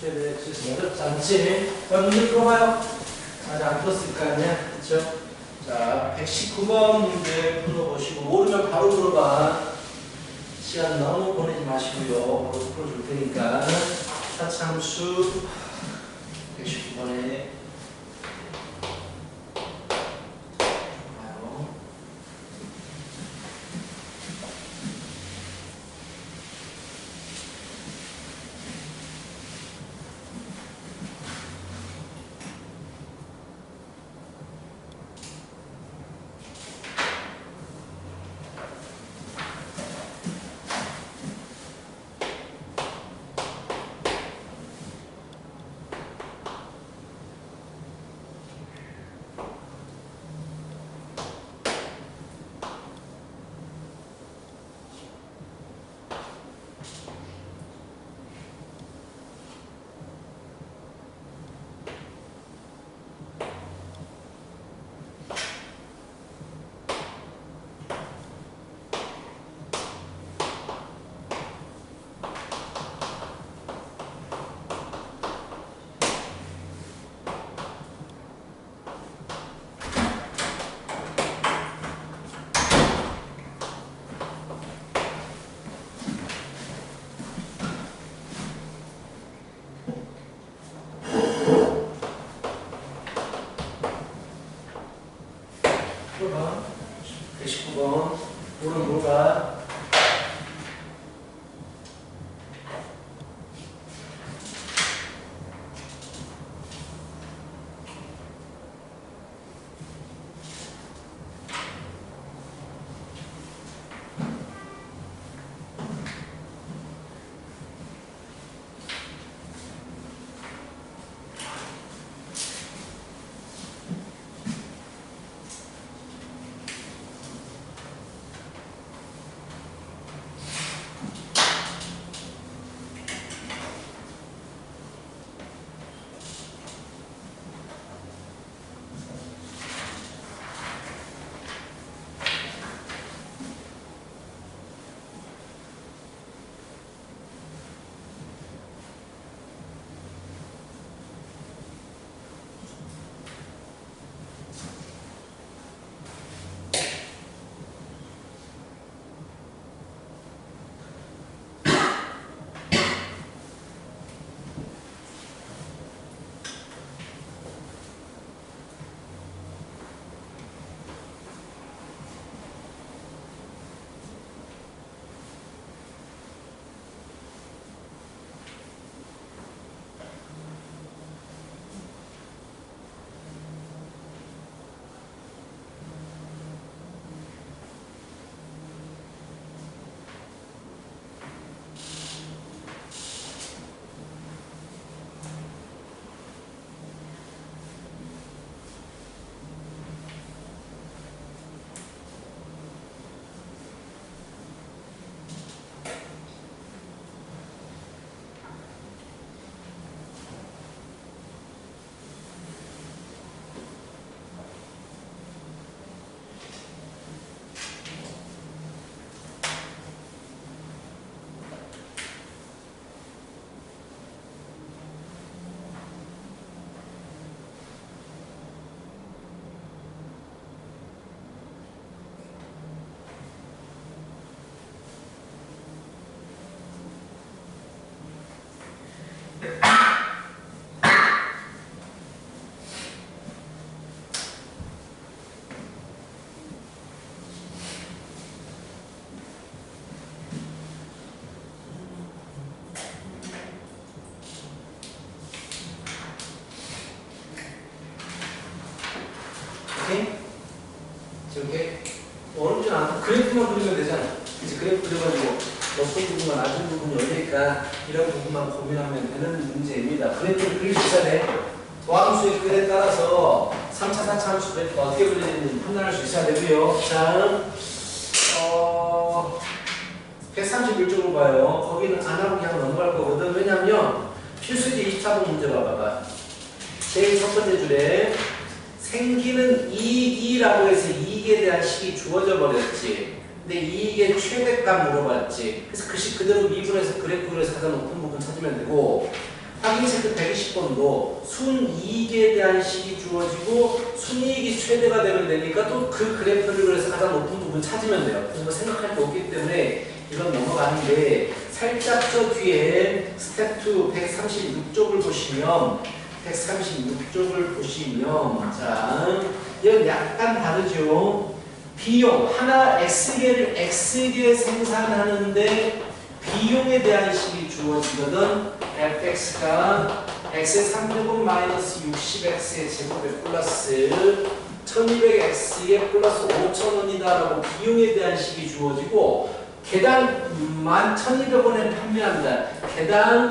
숙제를 해주셔서 어렵지 않지? 그럼 문제 풀어봐요. 아직 안 풀었을 거 아니야? 그쵸? 자, 119번 문제 풀어보시고, 모르면 바로 물어봐. 시간 너무 보내지 마시고요. 바로 풀어줄 테니까. 사참수 119번에 풀어봐. 119번 오른 뭐가? 이렇게 어렵지 않아. 그래프만 그리면 되잖아. 이제 그래프 그려가지고 높은 부분과 낮은 부분이 어디니까 이런 부분만 고민하면 되는 문제입니다. 그래프를 그릴 수 있어야 돼. 도함수의 그래프에 따라서 3차, 4차 함수 그래프가 어떻게 그려지는지 판단할 수 있어야 되고요. 자, 131쪽으로 봐요. 거기는 안 하고 그냥 넘어갈 거거든. 왜냐면 필수지 24번 문제 봐봐. 제일 첫 번째 줄에 생기는 이익이라고 해서 이익에 대한 식이 주어져 버렸지. 근데 이익의 최대값 물어봤지. 그래서 글씨 그대로 미분해서 그래프 그려서 가장 높은 부분 찾으면 되고, 확인 체크 120번도 순이익에 대한 식이 주어지고 순이익이 최대가 되면 되니까 또 그 그래프를 그래서 가장 높은 부분 찾으면 돼요. 그래서 뭐 생각할 게 없기 때문에 이건 넘어가는데 살짝 저 뒤에 스텝 2 136쪽을 보시면 136쪽을 보시면 자 이건 약간 다르죠. 비용 하나 X개 생산하는데 비용에 대한 식이 주어지거든. fx가 x의 3제곱 마이너스 60x의 제곱에 플러스 1200x에 플러스 5,000원이다 라고 비용에 대한 식이 주어지고 개당 11,200원에 판매한다. 개당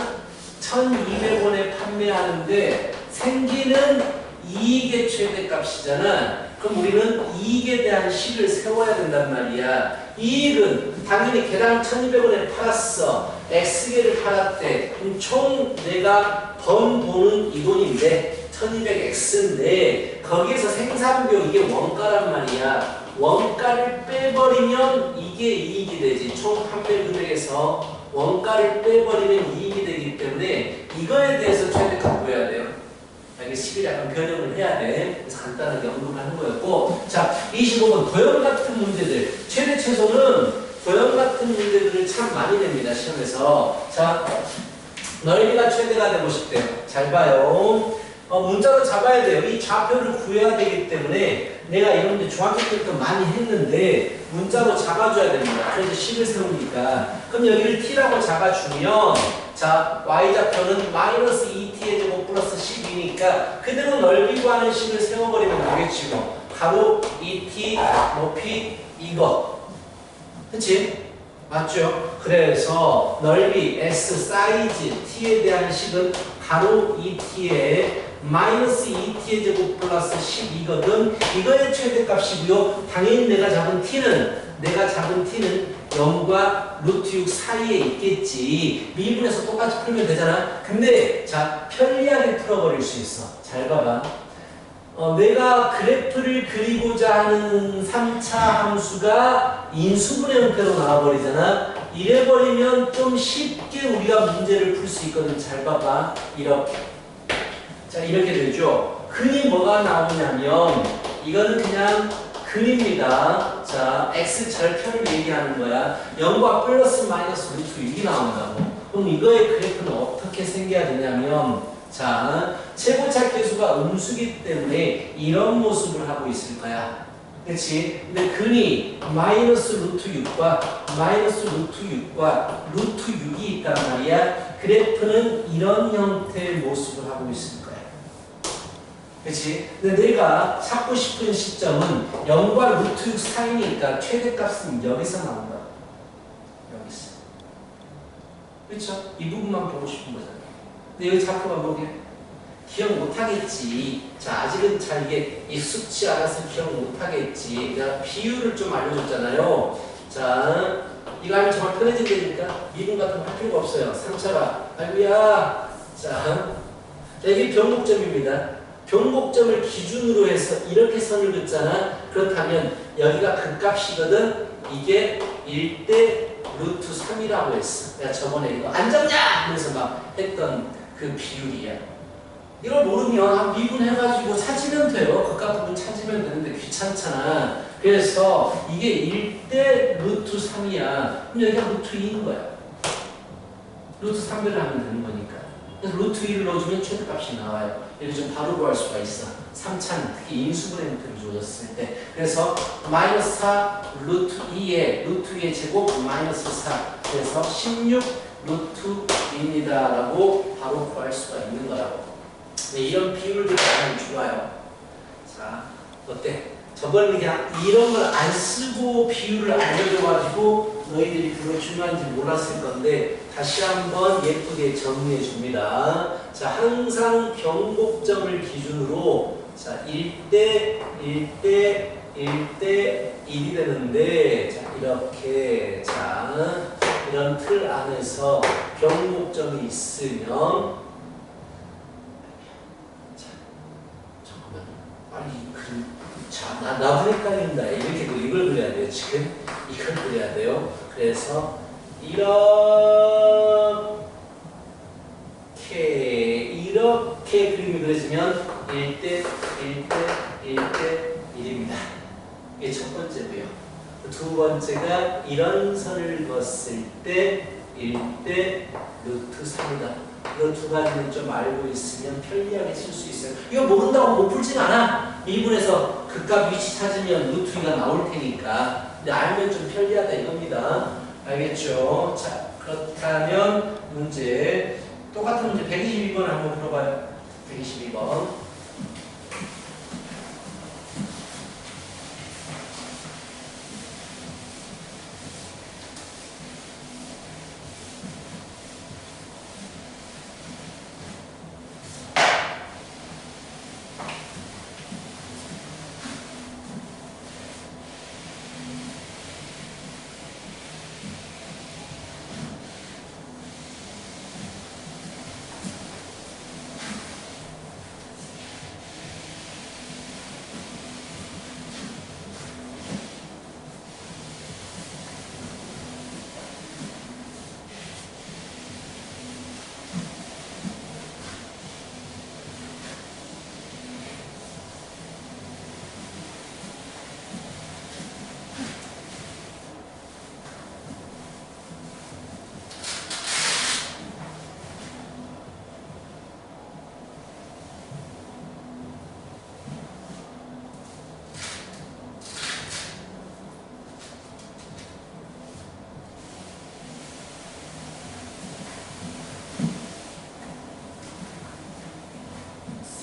1,200원에 판매하는데 생기는 이익의 최대값이잖아. 그럼 우리는 이익에 대한 식을 세워야 된단 말이야. 이익은 당연히 개당 1,200원에 팔았어. X개를 팔았대. 그럼 총 내가 번 돈은 이 돈인데 1,200X인데 거기에서 생산비용 이게 원가란 말이야. 원가를 빼버리면 이게 이익이 되지. 총 판매 금액에서 원가를 빼버리면 이익이 되기 때문에 이거에 대해서 최대값 구해야 돼요. 이게 식을 약간 변형을 해야 돼. 그래서 간단하게 언급하는 거였고. 자, 25번 도형 같은 문제들. 최대 최소는 도형 같은 문제들을 참 많이 냅니다. 시험에서. 자, 넓이가 최대가 되고 싶대요. 잘 봐요. 문자로 잡아야 돼요. 이 좌표를 구해야 되기 때문에 내가 이런 데 중학교 때부터 많이 했는데 문자로 잡아줘야 됩니다. 그래서 식을 세우니까. 그럼 여기를 t라고 잡아주면 자, y좌표는 마이너스 2t의 제곱 플러스 10이니까 그대로 넓이 구하는 식을 세워버리면 되겠지 뭐. 가로 2t, 높이 이거. 그치? 맞죠? 그래서 넓이 s 사이즈 t에 대한 식은 가로 2t에 마이너스 2t의 제곱 플러스 10이거든. 이거의 최대값이고요. 당연히 내가 잡은 t는 0과 루트 6 사이에 있겠지. 미분에서 똑같이 풀면 되잖아. 근데 자 편리하게 풀어버릴 수 있어. 잘 봐봐. 내가 그래프를 그리고자 하는 3차 함수가 인수분해 형태로 나와버리잖아. 이래버리면 좀 쉽게 우리가 문제를 풀 수 있거든. 잘 봐봐. 이렇게. 자 이렇게 되죠. 근이 뭐가 나오냐면 이거는 그냥 근입니다. 자 x 절편을 얘기하는 거야. 0과 플러스 마이너스 루트 6이 나온다고. 그럼 이거의 그래프는 어떻게 생겨야 되냐면 자 최고차 계수가 음수기 때문에 이런 모습을 하고 있을 거야. 그렇지? 근데 근이 마이너스 루트 6과 루트 6이 있단 말이야. 그래프는 이런 형태의 모습을 하고 있을 거야. 그렇지? 근데 내가 찾고 싶은 시점은 0과 루트 6 사이니까 최대값은 여기서 나온다. 여기서. 그렇죠? 이 부분만 보고 싶은 거잖아. 근데 여기 좌표가 뭐게? 기억 못하겠지. 자, 아직은 잘 이게 익숙치 않아서 기억 못하겠지. 내가 비율을 좀 알려줬잖아요. 자, 이거 하면 정말 편해진다니까? 미분 같은 거 할 필요가 없어요. 3차가. 아이고야. 자, 여기 변곡점입니다. 변곡점을 기준으로 해서 이렇게 선을 긋잖아. 그렇다면 여기가 극값이거든. 이게 1대 루트 3이라고 했어. 내가 저번에 이거 안 적냐? 하면서 막 했던 그 비율이야. 이걸 모르면 미분해가지고 찾으면 돼요. 극값 부분 찾으면 되는데 귀찮잖아. 그래서 이게 1대 루트 3이야. 그럼 여기가 루트 2인 거야. 루트 3배를 하면 되는 거니까. 그래서 루트 2를 넣어주면 최대값이 나와요. 이렇게 좀 바로 구할 수가 있어. 3차는 특히 인수분해 형태로 주어졌을 때. 그래서 마이너스 4 루트 2의 루트 2의 제곱 마이너스 4. 그래서 16 루트 2입니다. 라고 바로 구할 수가 있는 거라고. 네, 이런 비율들이 가장 좋아요. 자, 어때? 저번에 그냥 이런 걸 안 쓰고 비율을 알려줘가지고 너희들이 그거 중요한지 몰랐을 건데 다시 한번 예쁘게 정리해 줍니다. 자, 항상 변곡점을 기준으로 자, 1대 1대 1대 1이 되는데 자, 이렇게 자, 이런 틀 안에서 변곡점이 있으면 자, 잠깐만 빨리 자, 나도 헷갈린다. 이렇게 이걸 그려야 돼요. 지금 이걸 그려야 돼요. 그래서 이렇게 이렇게 그림이 그려지면 1대 1대 1대 1입니다. 이게 첫 번째고요. 두 번째가 이런 선을 그었을 때 1대 루트 3이다. 이 두 가지는 좀 알고 있으면 편리하게 쓸 수 있어요. 이거 모른다고 못 풀진 않아. 미분에서 극값 위치 찾으면 루트 2가 나올 테니까. 근데 알면 좀 편리하다 이겁니다. 알겠죠? 자, 그렇다면 문제 똑같은 문제 122번 한번 풀어봐요. 122번.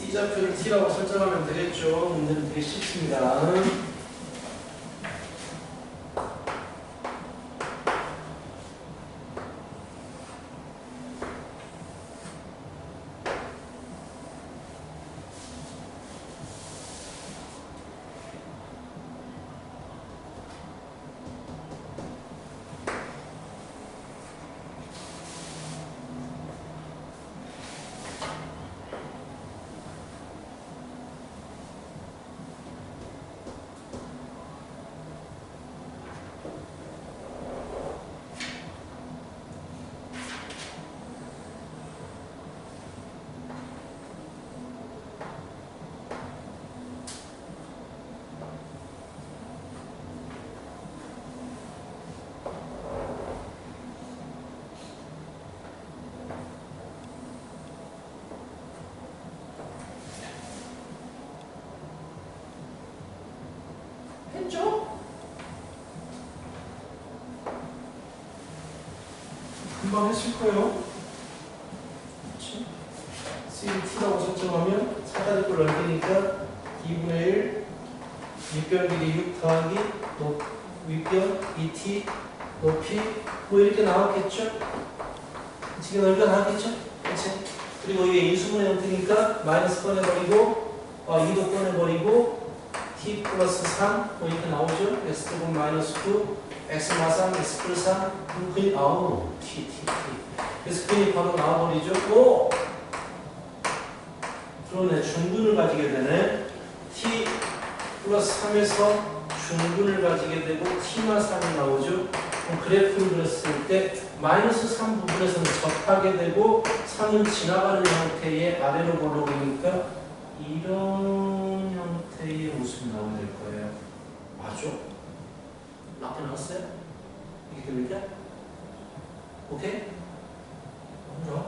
C좌표를 T라고 설정하면 되겠죠. 문제는 되게 쉽습니다. 했죠? 금방 했을 거예요. 그렇지? CT라고 설정하면 사다리꼴 넓으니까 2분의 1 윗변 길이 6 더하기 윗변 2t 높이 뭐 이렇게 나왔겠죠? 지금 넓이가 나왔겠죠? 그렇지? 그리고 이게 인수분해 형태니까 마이너스 꺼내버리고 2도 꺼내버리고 t 플러스 3 뭐 이렇게 나오죠? x제곱 마이너스 9 x 마상 x 플러스 3 그니 아우 t 그래서 그니 바로 나와버리죠? 오! 그러네. 중근을 가지게 되네. t 플러스 3에서 중근을 가지게 되고 t만 3이 나오죠? 그럼 그래프를 그렸을 때 마이너스 3 부분에서는 접하게 되고 3은 지나가는 형태의 아래로 걸어보니까 이런 형태의 모습이 나오게 될 거예요. 맞죠? 맞게 나왔어요? 이게 됩니까? 오케이? 좋아.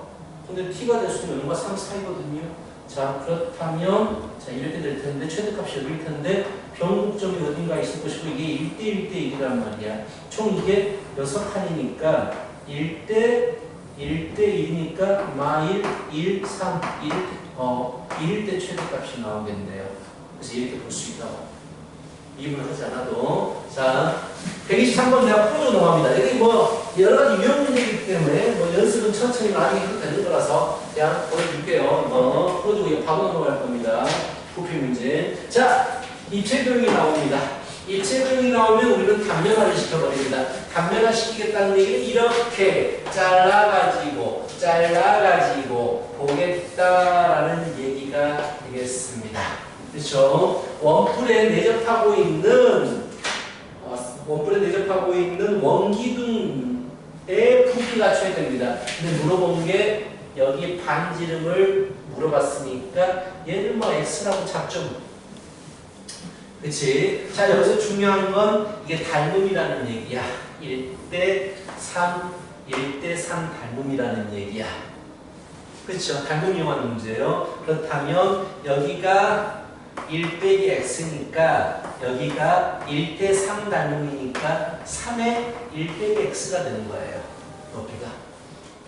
근데 t가 됐으면 0과 3 사이거든요. 자, 그렇다면 자 이렇게 될 텐데 최대값이 여기일 텐데 변곡점이 어딘가 있을 것이고 이게 1대 1대 1이란 말이야. 총 이게 6칸이니까 1대 1대 1이니까 마1 1 3 1일 때 최대값이 나오겠네요. 그래서 이렇게 볼 수 있다고. 이분을 하지 않아도. 자, 123번 내가 풀어주고 넘어갑니다. 이게 뭐 여러 가지 유형 문제이기 때문에 뭐 연습은 천천히 많이 해도 되는 거라서 그냥 보여줄게요. 풀어주고 바로 넘어갈 겁니다. 부피 문제. 자, 입체도형이 나옵니다. 입체도형이 나오면 우리는 단면화를 시켜버립니다. 단면화 시키겠다는 얘기는 이렇게 잘라가지고 보겠다라는 얘기가 되겠습니다. 그렇죠? 원뿔에 내접하고 있는 원기둥의 부피가 갖춰야 됩니다. 근데 물어본 게 여기 반지름을 물어봤으니까 얘를 뭐 x라고 잡죠. 그치? 자, 여기서 중요한 건 이게 닮음이라는 얘기야. 1대 3, 1대 3 닮음이라는 얘기야. 그쵸? 닮음 이용하는 문제예요. 그렇다면 여기가 1 빼기 x니까 여기가 1대 3 닮음이니까 3의 1 빼기 x가 되는 거예요. 높이가.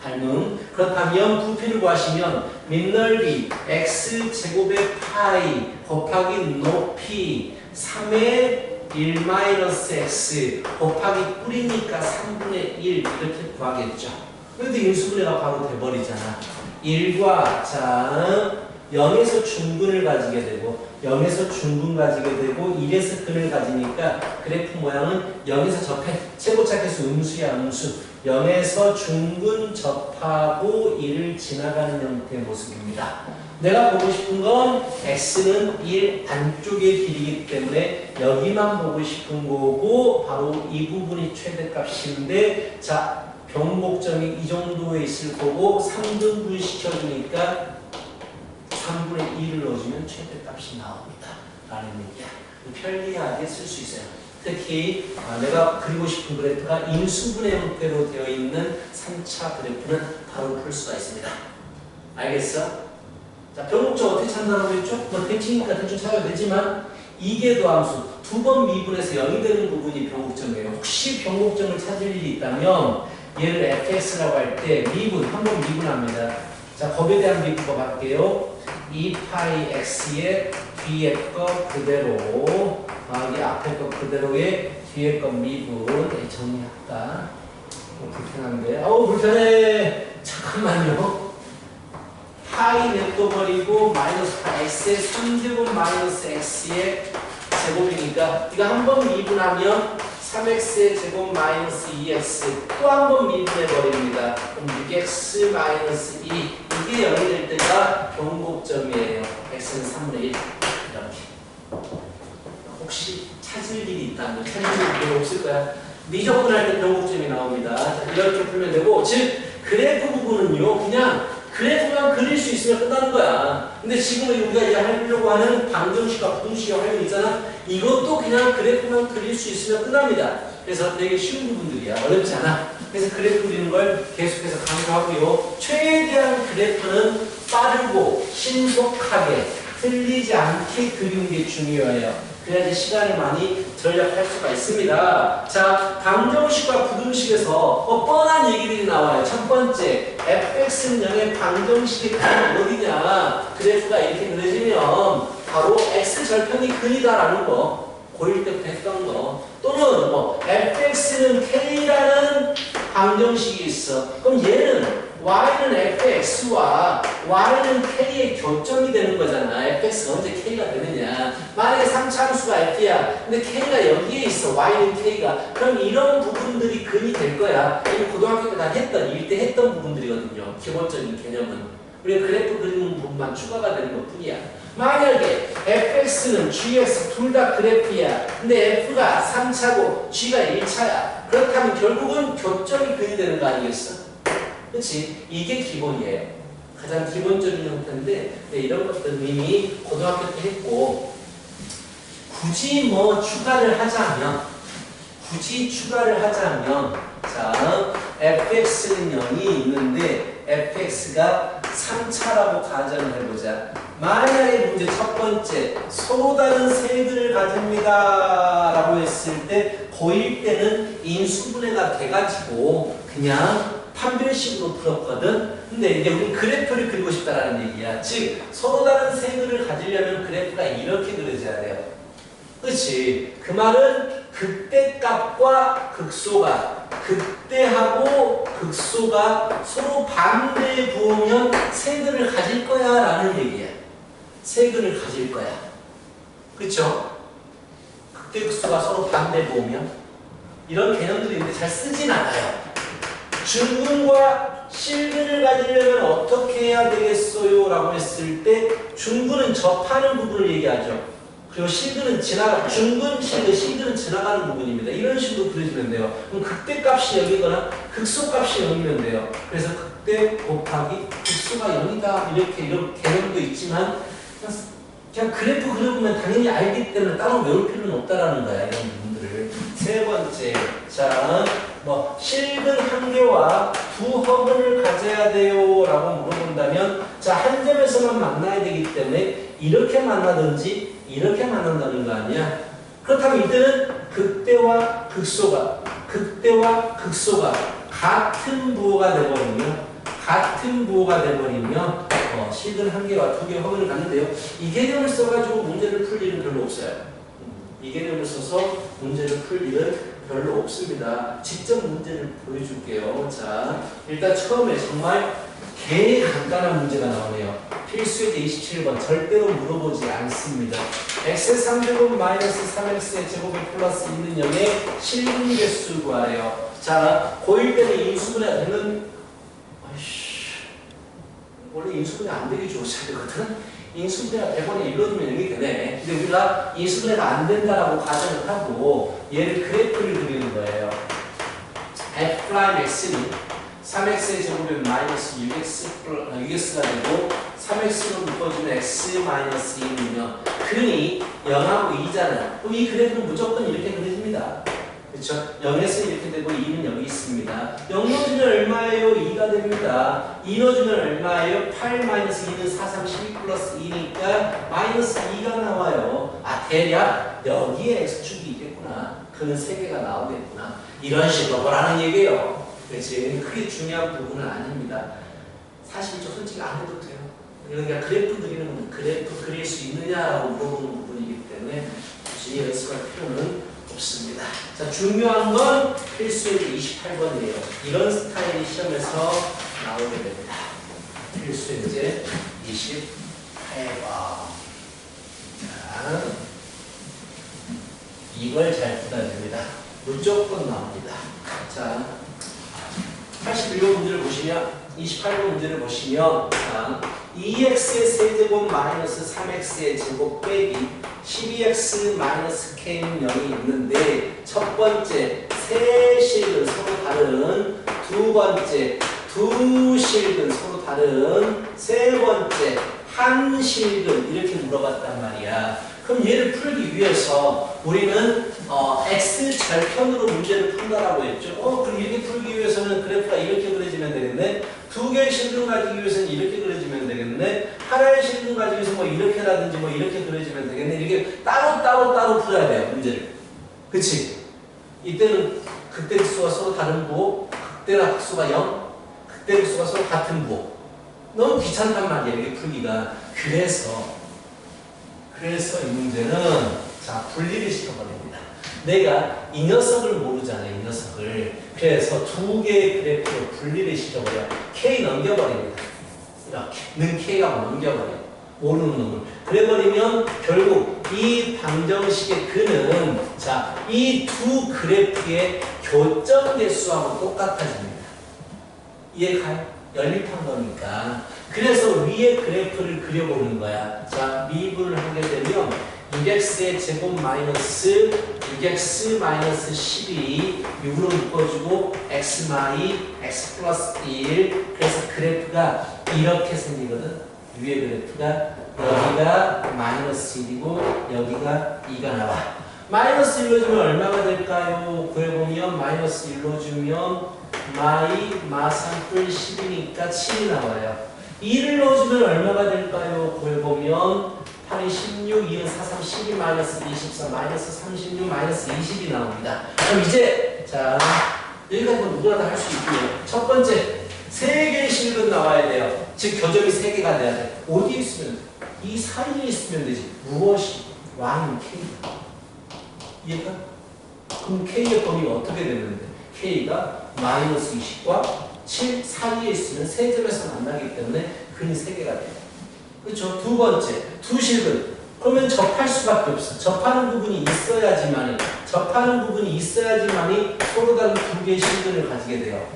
닮음. 그렇다면 부피를 구하시면 밑넓이 x제곱의 파이 곱하기 높이 3의 1-x 곱하기 뿔이니까 3분의 1 이렇게 구하겠죠. 그런데 인수분해가 바로 돼버리잖아. 1과 자 0에서 중근을 가지게 되고 0에서 중근 가지게 되고 1에서 근을 가지니까 그래프 모양은 0에서 접해 최고차계수 음수야 음수 0에서 중근 접하고 1을 지나가는 형태의 모습입니다. 내가 보고 싶은 건 x는 1 안쪽의 길이기 때문에 여기만 보고 싶은 거고 바로 이 부분이 최대값인데 자 변곡점이 이 정도에 있을 거고 3등분 시켜주니까 3분의 2를 넣어주면 최대값이 나옵니다. 라는 얘기야. 편리하게 쓸 수 있어요. 특히 내가 그리고 싶은 그래프가 인수분해 형태로 되어 있는 3차 그래프는 바로 풀 수가 있습니다. 알겠어? 자, 변곡점 어떻게 찾는다고 했죠? 뭐 대칭이니까 대충 찾아도 되지만 이계도 함수 두 번 미분해서 0이 되는 부분이 변곡점이에요. 혹시 변곡점을 찾을 일이 있다면 얘를 fx라고 할 때 미분, 한 번 미분합니다. 자, 거기에 대한 미분법 할게요. 2파이 x의 뒤에 거 그대로 더하기 앞에 거 그대로의 뒤에 거 미분 정리할까? 불편한데 불편해. 잠깐만요. 파이 냅둬버리고 마이너스 파 x의 3제곱 마이너스 x의 제곱이니까 이거 한 번 미분하면 3x의 제곱 마이너스 2x 또 한 번 미분해버립니다. 그럼 6x 마이너스 2 이게 0이 될 때가 변곡점이에요. x는 3분의 1 이렇게. 혹시 찾을 일이 있다면 찾을 일이 없을 거야. 미적분할 때 변곡점이 나옵니다. 자, 이렇게 풀면 되고 즉 그래프 부분은요 그냥 그래프만 그릴 수 있으면 끝나는 거야. 근데 지금 우리가 이제 하려고 하는 방정식과 부등식의 활용이 있잖아. 이것도 그냥 그래프만 그릴 수 있으면 끝납니다. 그래서 되게 쉬운 부분들이야. 어렵지 않아. 그래서 그래프 그리는 걸 계속해서 강조하고요. 최대한 그래프는 빠르고 신속하게 틀리지 않게 그리는 게 중요해요. 그래야지 시간을 많이 절약할 수가 있습니다. 자, 방정식과 부등식에서 뻔한 얘기들이 나와요. 첫 번째, fx는 0의 방정식의 근은 어디냐? 그래프가 이렇게 그려지면 바로 x절편이 근이다라는 거. 고1 때부터 했던 거. 또는 뭐 fx는 k라는 방정식이 있어. 그럼 얘는 y는 fx와 y는 k의 교점이 되는 거잖아. fx가 언제 k가 되느냐. 만약에 3차함수가 f야. 근데 k가 여기에 있어. y는 k가. 그럼 이런 부분들이 근이 될 거야. 이게 고등학교 때 다 했던, 일 때 했던 부분들이거든요. 기본적인 개념은. 우리가 그래프 그리는 부분만 추가가 되는 것 뿐이야. 만약에 fx는 gx 둘 다 그래프야. 근데 f가 3차고 g가 1차야. 그렇다면 결국은 교점이 근이 되는 거 아니겠어? 그렇지? 이게 기본이에요. 가장 기본적인 형태인데 이런 것들은 이미 고등학교 때 했고 굳이 추가를 하자면 자 fx는 0이 있는데 fx가 3차라고 가정을 해보자. 만약에 문제 첫 번째 서로 다른 세근을 가집니다 라고 했을 때 고1 때는 인수분해가 돼가지고 그냥 판별식으로 풀었거든. 근데 이제 우리 그래프를 그리고 싶다라는 얘기야. 즉 서로 다른 세근을 가지려면 그래프가 이렇게 그려져야 돼요. 그렇지? 그 말은 극대값과 극소가 극대하고 극소가 서로 반대에 부으면 세근을 가질 거야 라는 얘기야. 세근을 가질 거야. 그렇죠? 극대 극소가 서로 반대에 부으면 이런 개념들이 있는데 잘 쓰진 않아요. 중근과 실근을 가지려면 어떻게 해야 되겠어요? 라고 했을 때 중근은 접하는 부분을 얘기하죠. 그리고 실근은 중근, 실근은 지나가는 부분입니다. 이런 식으로 그려주면 돼요. 그럼 극대값이 0이거나 극소값이 0이면 돼요. 그래서 극대 곱하기 극소가 0이다. 이렇게 이런 개념도 있지만 그냥 그래프 그려보면 당연히 알기 때문에 따로 외울 필요는 없다라는 거야. 이런 부분들을. 세 번째, 자, 뭐 실근 한 개와 두 허근을 가져야 돼요 라고 물어본다면 자, 한 점에서만 만나야 되기 때문에 이렇게 만나든지 이렇게 만난다는 거 아니야. 그렇다면 이때는 극대와 극소가 같은 부호가 돼버리면 실근 한 개와 두 개 허근을 갖는데요. 이 개념을 써가지고 문제를 풀 일은 별로 없어요. 이 개념을 써서 문제를 풀 일은 별로 없습니다. 직접 문제를 보여줄게요. 자, 일단 처음에 정말 개 간단한 문제가 나오네요. 필수의 27번 절대로 물어보지 않습니다. x의 3제곱 마이너스 3x의 제곱에 플러스 있는 0의 실근 개수 구하래요. 자, 고1 때는 인수분해가 되는 원래 인수분해 안 되게 좋았어야 되거든. 인수분해가 100원에 1로 두면 0이 되네. 근데 우리가 인수분해가 안 된다라고 가정을 하고 얘를 그래프를 그리는 거예요. f'x는 3x의 제곱이면 마이너스 6x가 되고 3x로 묶어주면 x 마이너스 2이면 근이 0하고 2잖아. 그럼 이 그래프는 무조건 이렇게 그려집니다. 그렇죠? 0에서 이렇게 되고 2는 여기 있습니다. 0 넣어주면 얼마예요? 2가 됩니다. 2 넣어주면 얼마예요? 8 마이너스 2는 4, 3, 12 플러스 2니까 마이너스 2가 나와요. 아, 대략 여기에 x축이 있겠구나. 그는 3개가 나오겠구나. 이런 식으로 뭐라는 얘기예요. 그렇지? 크게 중요한 부분은 아닙니다. 사실 저 솔직히 안 해도 돼요. 그러니까 그래프 그리는 건 그래프 그릴 수 있느냐라고 물어보는 부분이기 때문에 굳이 연습할 필요는 없습니다. 자, 중요한 건 필수예제 28번이에요. 이런 스타일이 시험에서 나오게 됩니다. 필수예제 28번. 자, 이걸 잘 풀어야 됩니다. 무조건 나옵니다. 자, 81번 문제를 보시면 28번 문제를 보시면 자, 2x의 세제곱 마이너스 3x의 제곱 빼기 12x 마이너스 k는 0이 있는데 첫 번째 세 실근 서로 다른 두 번째 두 실근 서로 다른 세 번째 한 실근 이렇게 물어봤단 말이야. 그럼 얘를 풀기 위해서 우리는 x 절편으로 문제를 푼다라고 했죠. 그럼 이렇게 풀기 위해서는 그래프가 이렇게 그려지면 되겠네. 두 개의 실근 가지기 위해서는 이렇게 그려지면 되겠네. 하나의 실근 가지기 위해서 뭐 이렇게라든지 뭐 이렇게 그려지면 되겠네. 이렇게 따로 풀어야 돼요, 문제를. 그치? 이때는 극대 극소가 서로 다른 부호, 극대나 극소가 0, 극대 극소가 서로 같은 부호. 너무 귀찮단 말이야, 이렇게 풀기가. 그래서 이 문제는 자, 분리를 시켜버립니다. 내가 이 녀석을 모르잖아, 이 녀석을. 그래서 두 개의 그래프로 분리를 시켜버려. K 넘겨버립니다. 이렇게. 는 K가 넘겨버려. 모르는 놈을. 그래버리면 결국 이 방정식의 근은 자, 이 두 그래프의 교점 개수하고 똑같아집니다. 이해가요? 연립한 거니까. 그래서 위에 그래프를 그려보는 거야. 자, 미분을 하게 되면 6x의 제곱 마이너스 6x 마이너스 12 6으로 묶어주고 x 마이 x 플러스 1 그래서 그래프가 이렇게 생기거든. 위에 그래프가 여기가 마이너스 1이고 여기가 2가 나와. 마이너스 1로 주면 얼마가 될까요? 구해보면 마이너스 1로 주면 마이 마삼뿔 10이니까 7이 나와요. 2를 넣어주면 얼마가 될까요? 구해보면 8이 16, 2는 4, 3, 12, 마이너스 24, 마이너스 36, 마이너스 20이 나옵니다. 그럼 이제 자 여기까지 누구나 다 할 수 있고요. 첫 번째, 3개의 실근 나와야 돼요. 즉 교점이 3개가 돼야 돼. 어디에 있으면 돼? 이 사이에 있으면 되지. 무엇이? Y는 K. 이해가? 그럼 K의 범위가 어떻게 되는데? K가 마이너스 20과 7 사이에 있으면 세 점에서 만나기 때문에 근이 3개가 돼요. 그렇죠? 두 번째, 두 실근. 그러면 접할 수밖에 없어. 접하는 부분이 있어야지만이 서로 다른 두 개의 실근을 가지게 돼요.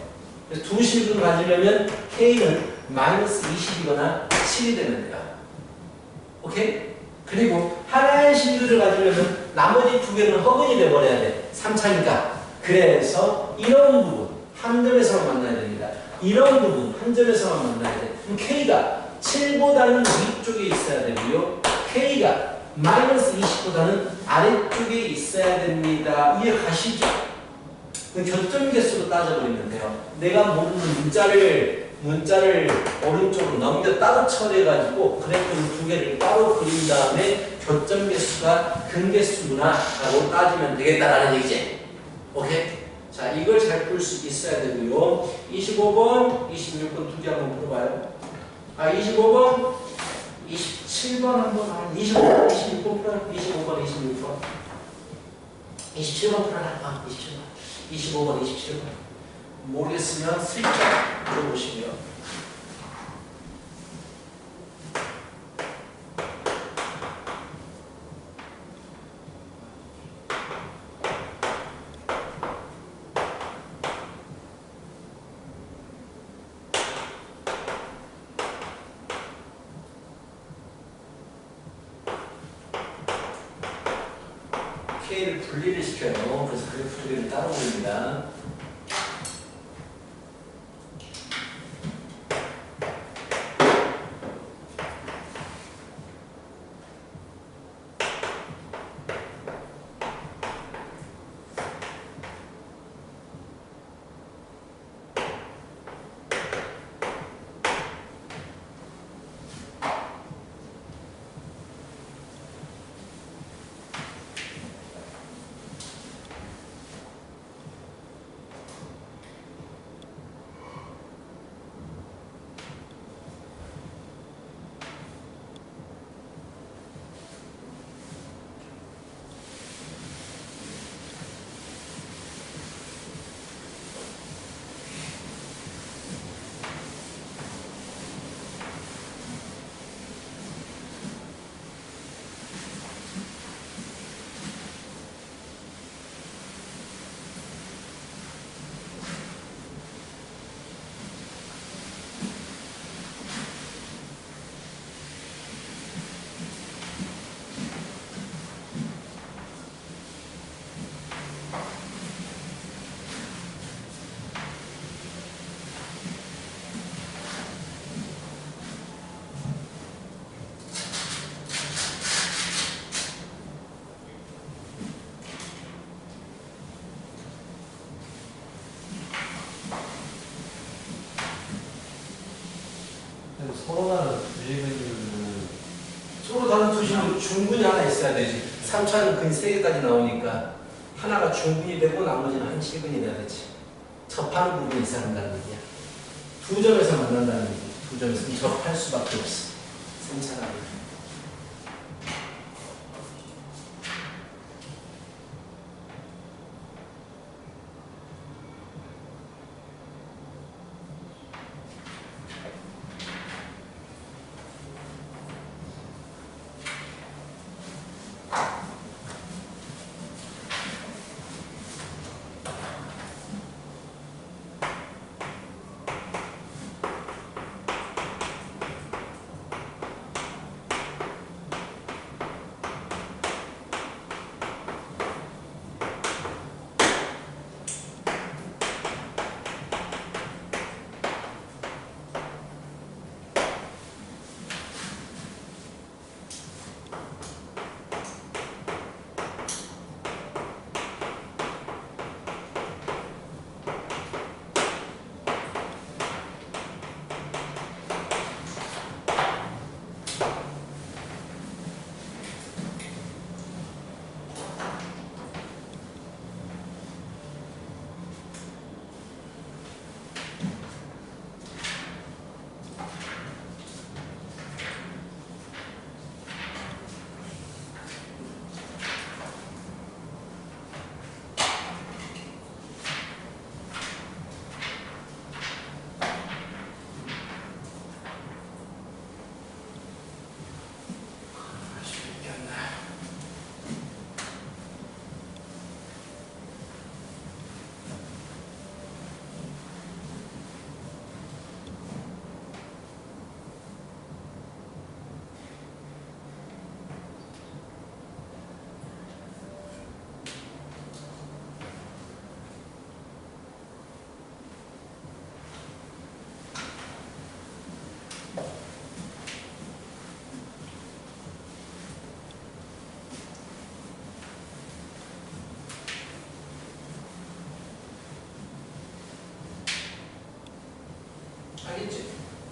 그래서 두 실근 가지려면 K는 마이너스 20이거나 7이 되면 돼요. 오케이? 그리고 하나의 실근을 가지려면 나머지 두 개는 허근이 돼버려야 돼. 3차니까. 그래서 이런 부분, 한 점에서만 만나야 됩니다. 이런 부분, 한 점에서만 만나야 돼. 그럼 K가 7보다는 위쪽에 있어야 되고요. K가 마이너스 20보다는 아래쪽에 있어야 됩니다. 이해 가시죠? 교점 개수로 따져버리면 돼요. 내가 모르는 문자를 오른쪽으로 넘겨 따로 처리해가지고 그래프 두 개를 따로 그린 다음에 교점 개수가 근개수구나 라고 따지면 되겠다라는 얘기지. 오케이? 자, 이걸 잘 풀 수 있어야 되고요. 25번, 26번 두 개 한번 풀어봐요. 25번, 27번 한번, 25번, 26번 풀어요. 25번, 26번. 27번 풀어라. 27번. 25번, 27번. 모르겠으면 슬쩍 물어보시고요. K를 분리를 시켜요. 그래서 그래프 두 개를 따로 그립니다. 서로 다른 부식은 서로 다른 두식은 중근이 하나 있어야 되지. 3차는 근 3개까지 나오니까 하나가 중근이 되고 나머지는 한 실근이 돼야 되지. 접하는 부분이 있어야 한다는 얘기야. 두 점에서 만난다는 얘기. 두 점에서 접할 수밖에 없어. 3차는.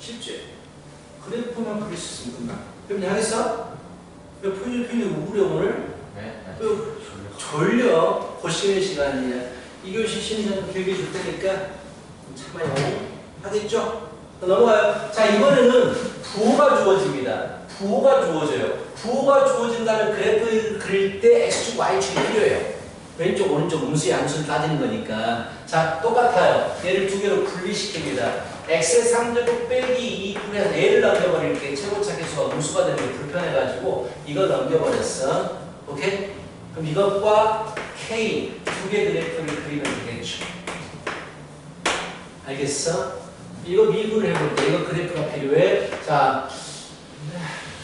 쉽지? 그래프만 그릴 수 있으면 끝나. 그럼 이해하겠어? 왜 표준편이 우울해 오늘? 네. 또 졸려. 고시는 시간이야. 2교시 심리상 교육해 줄 테니까 참아요. 하겠죠? 넘어가요. 자, 이번에는 부호가 주어집니다. 부호가 주어져요. 부호가 주어진다면 그래프 그릴 때 X축, Y축이 필요해요. 왼쪽, 오른쪽 음수, 양수를 따지는 거니까. 자, 똑같아요. 얘를 두 개로 분리시킵니다. X의 3제곱 빼기 2분의 A를 넘겨버릴게. 최고차 계수가 음수가 되는 게 불편해가지고 이거 넘겨버렸어. 오케이? 그럼 이것과 K 두 개 그래프를 그리면 되겠죠. 알겠어? 이거 미분을 해볼게. 이거 그래프가 필요해. 자,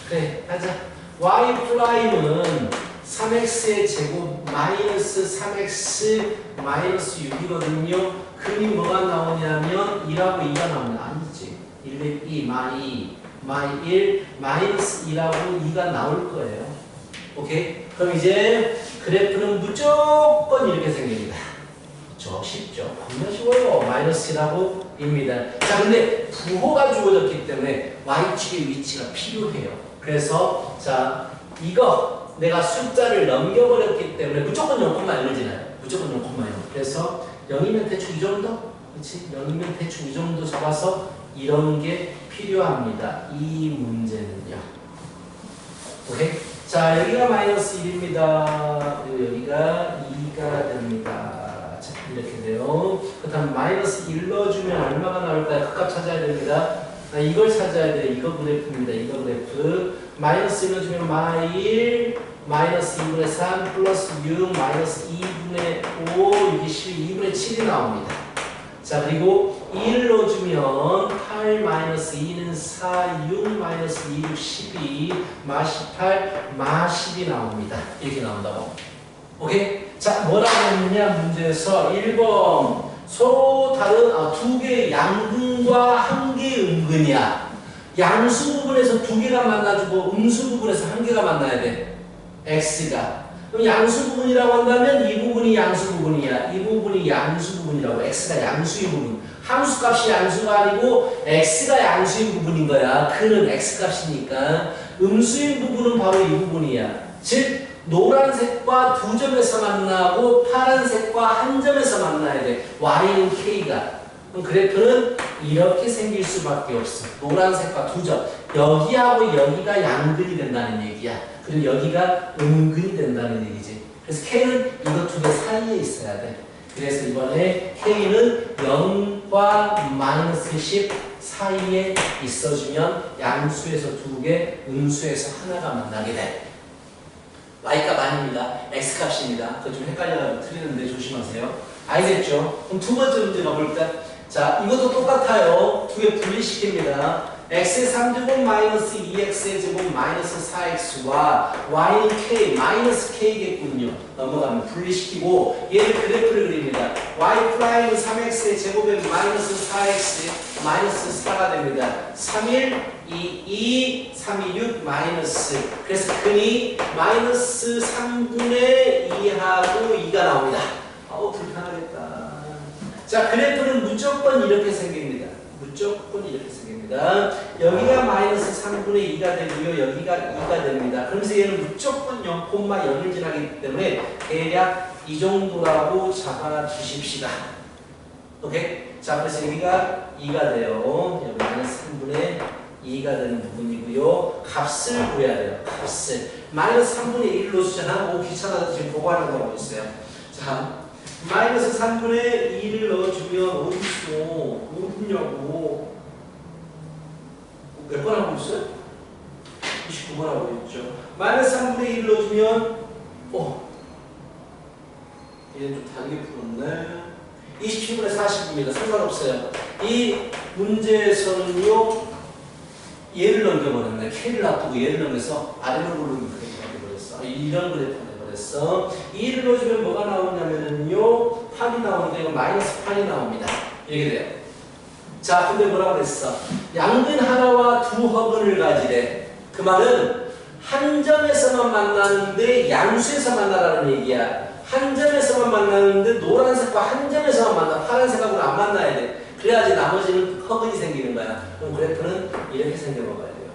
그래, 하자. Y 프라임은 3x의 제곱 마이너스 3x 마이너스 6이거든요. 그림이 뭐가 나오냐면 2라고 2가 나오면 아니지. 1, 2, 마이 1, 마이너스 2라고 2가 나올 거예요. 오케이? 그럼 이제 그래프는 무조건 이렇게 생깁니다. 저 쉽죠? 겁나 쉬워요. 마이너스 2라고 입니다. 자, 근데 부호가 주어졌기 때문에 y축의 위치가 필요해요. 그래서 자, 이거 내가 숫자를 넘겨버렸기 때문에 무조건 0,1을 지나요. 무조건 0,1. 그래서 0이면 대충 이 정도? 그렇지? 0이면 대충 이 정도 잡아서 이런 게 필요합니다. 이 문제는요. 오케이? 자, 여기가 마이너스 1입니다. 그리고 여기가 2가 됩니다. 자, 이렇게 돼요. 그 다음 마이너스 1 넣어주면 얼마가 나올까요? 극값 찾아야 됩니다. 이걸 찾아야 돼요. 이거 그래프입니다. 이거 그래프. 마이너스 1 넣어주면 마일 마이너스 2분의 3 플러스 6 마이너스 2분의 5 이게 2분의 7이 나옵니다. 자, 그리고 1을 넣어주면 8 마이너스 2는 4 6 마이너스 2 6 12 마 18 마 10이 나옵니다. 이렇게 나온다고. 오케이? 자, 뭐라고 했느냐 문제에서 1번 서로 다른 두 개의 양근과 한 개의 음근이야. 양수 부분에서 두 개가 만나주고 음수 부분에서 한 개가 만나야 돼. x가. 그럼 양수 부분이라고 한다면 이 부분이 양수 부분이야. 이 부분이 양수 부분이라고. x가 양수의 부분. 함수 값이 양수가 아니고 x가 양수의 부분인 거야. 그는 x 값이니까. 음수의 부분은 바로 이 부분이야. 즉 노란색과 두 점에서 만나고 파란색과 한 점에서 만나야 돼. y는 k가. 그럼 그래프는 이렇게 생길 수밖에 없어. 노란색과 두 점. 여기하고 여기가 양근이 된다는 얘기야. 그리고 여기가 음근이 된다는 얘기지. 그래서 k는 이거 두 개 사이에 있어야 돼. 그래서 이번에 k는 0과 마이너스 10 사이에 있어주면 양수에서 두 개, 음수에서 하나가 만나게 돼. y값 아닙니다. x값입니다. 그거 좀 헷갈려서 틀리는데 조심하세요. 알겠죠? 그럼 두 번째 문제 가볼까? 자, 이것도 똑같아요. 두 개 분리시킵니다. x의 3제곱 마이너스 2x의 제곱 마이너스 4x와 y는 k 마이너스 k겠군요. 넘어가면 분리시키고 얘를 그래프를 그립니다. y 프라임은 3x의 제곱에 마이너스 4x 마이너스 4가 됩니다. 3일 2, 3이 6 마이너스. 그래서 근이 마이너스 3분의 2하고 2가 나옵니다. 아우 불편하겠다. 자, 그래프는 무조건 이렇게 생깁니다. 무조건 이렇게 생깁니다. 여기가 마이너스 3분의 2가 되고요. 여기가 2가 됩니다. 그러면서 얘는 무조건 0,0을 지나기 때문에 대략 이 정도라고 잡아 주십시다. 오케이? 자, 그래서 여기가 2가 돼요. 여기 마이너스 3분의 2가 되는 부분이고요. 값을 구해야 돼요. 값을. 마이너스 3분의 1로 주잖아. 오, 귀찮아서 지금 보고 하는 거 하고 있어요. 자, 마이너스 3분의 2를 넣어주면 어딨어? 어딨냐고. 몇 번 하고 있어요? 29번 하고 있죠. 마이너스 3분의 1을 넣어주면 얘는 좀 다르게 풀었네. 27분의 40입니다. 상관없어요. 이 문제에서는요, 얘를 넘겨버렸네. K를 놔두고 얘를 넘겨서 아래로 고르는 그래프가 되어버렸어. 이런 그래프가 되어버렸어. 2를 넣어주면 뭐가 나오냐면요, 8이 나오는데 이거 마이너스 8이 나옵니다. 이렇게 돼요. 자, 근데 뭐라고 그랬어? 양근 하나와 두 허근을 가지래. 그 말은 한 점에서만 만나는데 양수에서 만나라는 얘기야. 한 점에서만 만나는데 노란색과 한 점에서만 만나. 파란색하고는 안 만나야 돼. 그래야지 나머지는 허근이 생기는 거야. 그럼 그래프는 이렇게 생겨먹어야 돼요.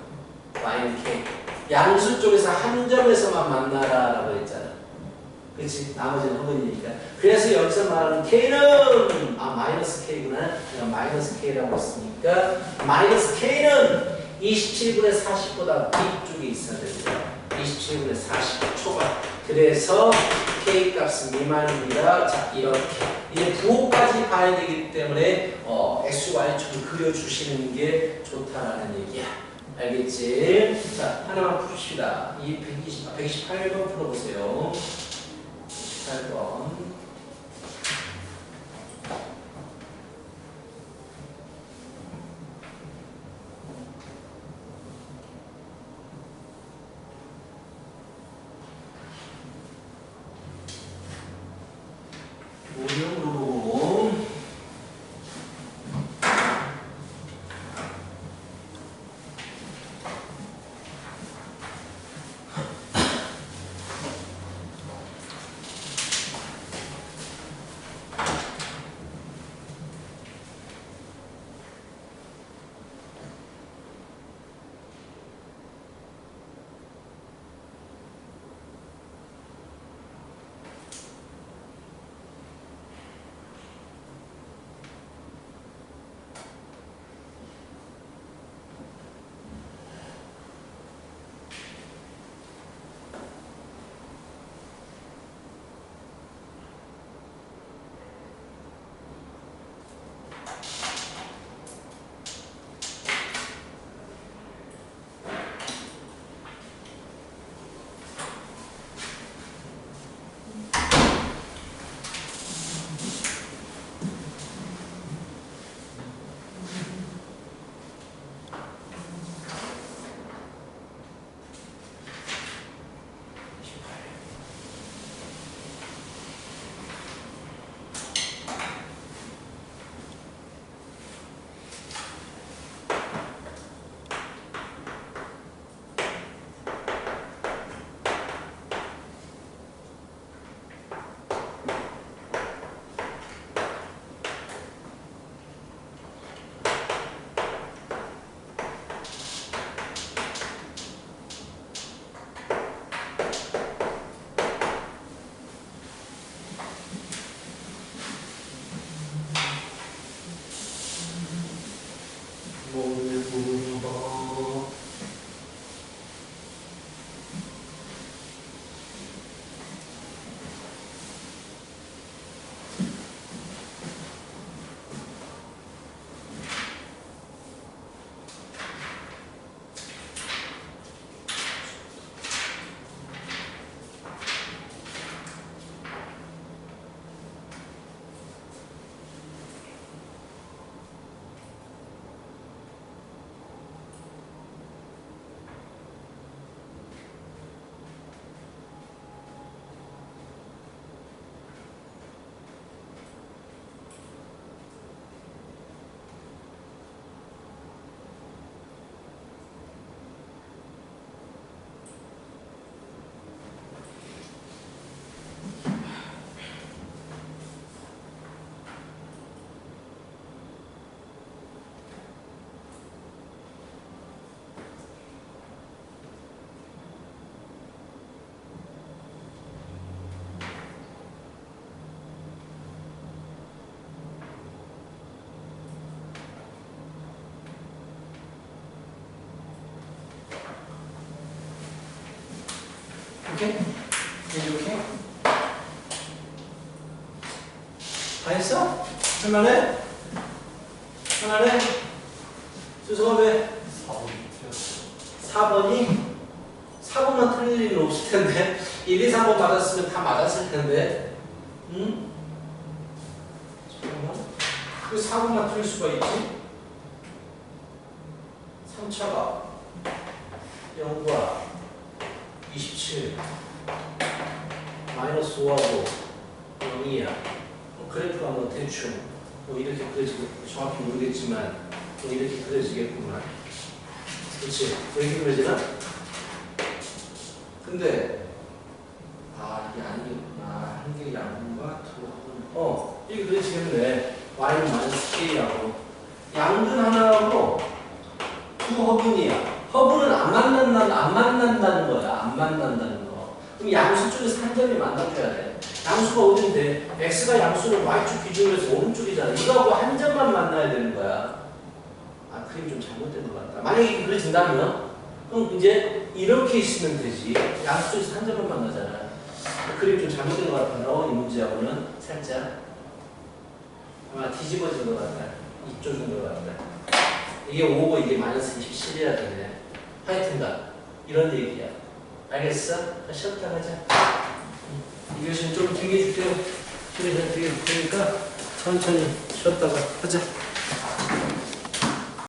y는 k. 양수 쪽에서 한 점에서만 만나라라고 했잖아. 그렇지? 나머지는 허근이니까. 그래서 여기서 말하는 k는 마이너스 k구나. 내가 마이너스 k라고 했으니까 마이너스 k는 27분의 40보다 뒤쪽에 있어야 됩니다. 27분의 40 초반. 그래서 k 값은 미만입니다. 자, 이렇게 이제 부호까지 봐야 되기 때문에 x, y축을 그려주시는 게 좋다라는 얘기야. 알겠지? 자, 하나만 푸십시다. 128번 풀어보세요. 128번. 모형으로 오케이? 이렇게? 다 했어? 할만해? 할만해? 수성아 왜? 4번 틀렸어. 4번이? 4번만 틀릴 일은 없을 텐데 1, 2, 3번 맞았으면 다 맞았을 텐데 응? 잠깐만 왜 4번만 틀릴 수가 있지? 3차가 0과 27 마이너스 5하고 0이야 그래프가 뭐 대충 뭐 이렇게 그려지고 정확히 모르겠지만 뭐 이렇게 그려지겠구만 그렇지? 이렇게 그려지나? 근데 이게 아니겠구나 한 개 양분과 두 이렇게 그려지겠네 y는 마이너스 k하고 허브는 안 만난다는 거야. 안 만난다는 거. 그럼 양수 쪽에서 한 점이 만나줘야 돼. 양수가 어딘데? x가 양수는 y축 기준에서 오른쪽이잖아. 이거하고 한 점만 만나야 되는 거야. 아, 그림 좀 잘못된 것 같다. 만약에 그려진다면 그럼 이제 이렇게 있으면 되지. 양수 쪽에서 한 점만 만나잖아. 그림 좀 잘못된 것 같아요. 이 문제하고는 살짝 아마 뒤집어진 것 같다. 이쪽인 것 같다. 이게 5고 이게 마이너스 27이라 되네. 하여튼간 이런 얘기야. 알겠어? 쉬었다 가자. 이 교수님 좀 되게 줄게요. 소리 잘 되게 줄 테니까 천천히 쉬었다가 하자.